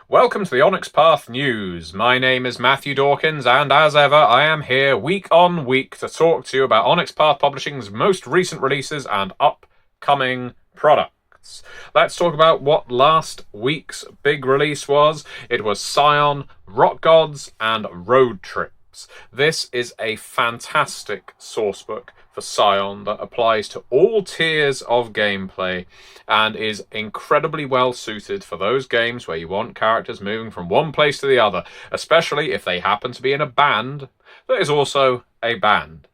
Welcome to the Onyx Path News. My name is Matthew Dawkins, and as ever, I am here week on week to talk to you about Onyx Path Publishing's most recent releases and upcoming products. Let's talk about what last week's big release was. It was Scion, Rock Gods, and Road Trips. This is a fantastic sourcebook for Scion that applies to all tiers of gameplay and is incredibly well suited for those games where you want characters moving from one place to the other, especially if they happen to be in a band that is also a band.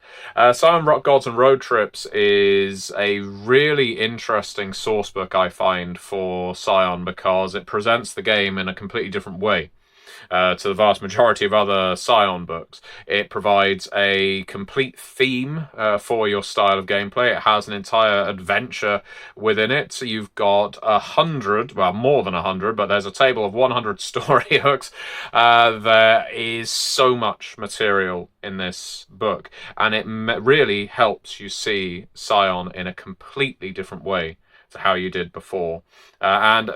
Scion, Rock Gods and Road Trips is a really interesting sourcebook, I find, for Scion because it presents the game in a completely different way. To the vast majority of other Scion books. It provides a complete theme for your style of gameplay. It has an entire adventure within it. So you've got 100, well, more than 100, but there's a table of 100 story hooks. There is so much material in this book, and it really helps you see Scion in a completely different way to how you did before. And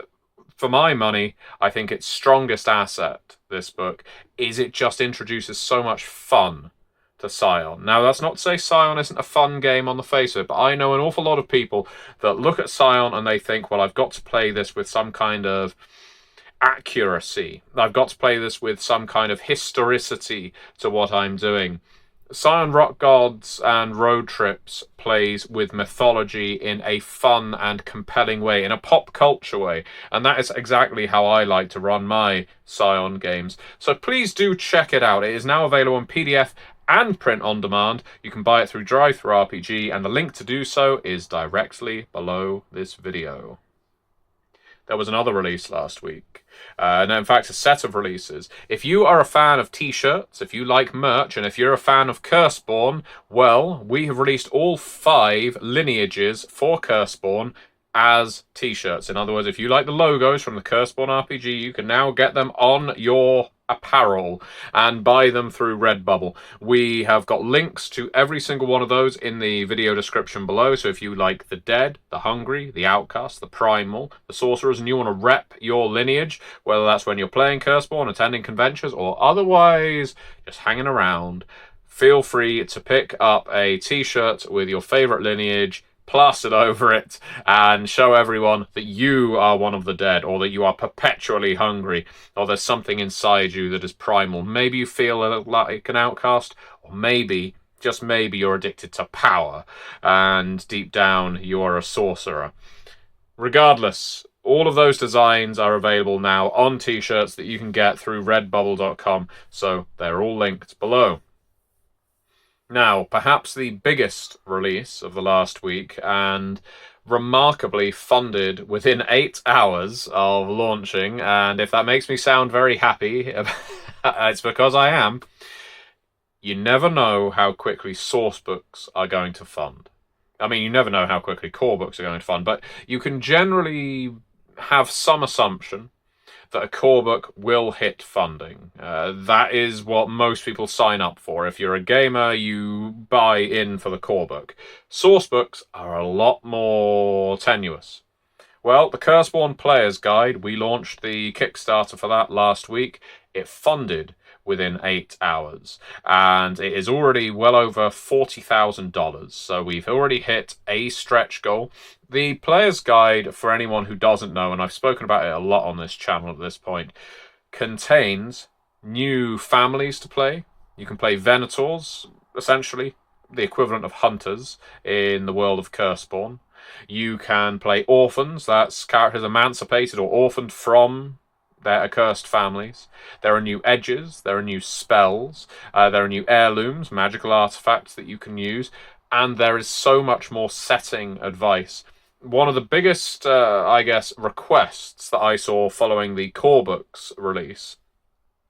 for my money, I think its strongest asset, this book, is it just introduces so much fun to Scion. Now, that's not to say Scion isn't a fun game on the face of it, but I know an awful lot of people that look at Scion and they think, well, I've got to play this with some kind of accuracy. I've got to play this with some kind of historicity to what I'm doing. Scion, Rock Gods and Road Trips plays with mythology in a fun and compelling way, in a pop culture way, and that is exactly how I like to run my Scion games. So please do check it out. It is now available in PDF and print on demand. You can buy it through DriveThruRPG, and the link to do so is directly below this video. There was another release last week. And in fact, a set of releases. If you are a fan of t-shirts, if you like merch, and if you're a fan of Curseborne, well, we have released all 5 lineages for Curseborne as t-shirts. In other words, if you like the logos from the Curseborne RPG, you can now get them on your apparel and buy them through RedBubble. We have got links to every single one of those in the video description below, so if you like the dead, the hungry, the outcast, the primal, the sorcerers, and you want to rep your lineage, whether that's when you're playing Curseborne, attending conventions, or otherwise just hanging around, feel free to pick up a t-shirt with your favorite lineage, plastered over it, and show everyone that you are one of the dead, or that you are perpetually hungry, or there's something inside you that is primal. Maybe you feel like an outcast, or maybe, just maybe, you're addicted to power, and deep down you are a sorcerer. Regardless, all of those designs are available now on t-shirts that you can get through redbubble.com, so they're all linked below. Now, perhaps the biggest release of the last week, and remarkably funded within 8 hours of launching, and if that makes me sound very happy, it's because I am. You never know how quickly source books are going to fund. I mean, you never know how quickly core books are going to fund, but you can generally have some assumption that a core book will hit funding. That is what most people sign up for. If you're a gamer, you buy in for the core book. Source books are a lot more tenuous. Well, the Curseborne Player's Guide, we launched the Kickstarter for that last week. It funded within 8 hours, and it is already well over $40,000, so we've already hit a stretch goal. The Player's Guide, for anyone who doesn't know, and I've spoken about it a lot on this channel at this point, contains new families to play. You can play Venators, essentially the equivalent of hunters in the world of Curseborne. You can play orphans, that's characters emancipated or orphaned from their accursed families. There are new edges, there are new spells, there are new heirlooms, magical artifacts that you can use, and there is so much more setting advice. One of the biggest, I guess, requests that I saw following the core book's release,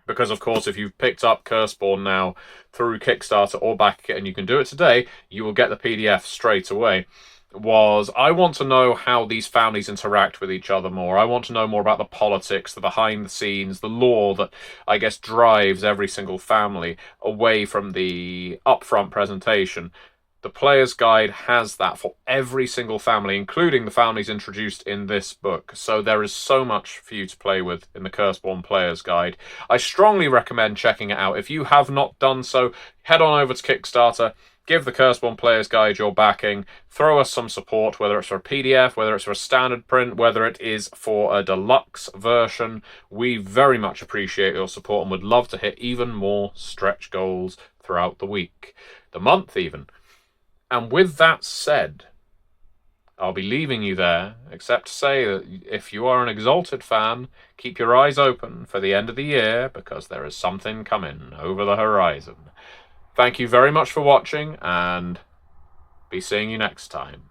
because of course if you've picked up Curseborne now through Kickstarter or back, and you can do it today, you will get the PDF straight away, was I want to know how these families interact with each other more. I want to know more about the politics, the behind the scenes, the lore that I guess drives every single family away from the upfront presentation. The player's guide has that for every single family, including the families introduced in this book. So there is so much for you to play with in the Curseborne player's guide. I strongly recommend checking it out. If you have not done so, head on over to Kickstarter. Give the Curseborne Player's Guide your backing. Throw us some support, whether it's for a PDF, whether it's for a standard print, whether it is for a deluxe version. We very much appreciate your support and would love to hit even more stretch goals throughout the week, the month even. And with that said, I'll be leaving you there, except to say that if you are an Exalted fan, keep your eyes open for the end of the year, because there is something coming over the horizon. Thank you very much for watching, and be seeing you next time.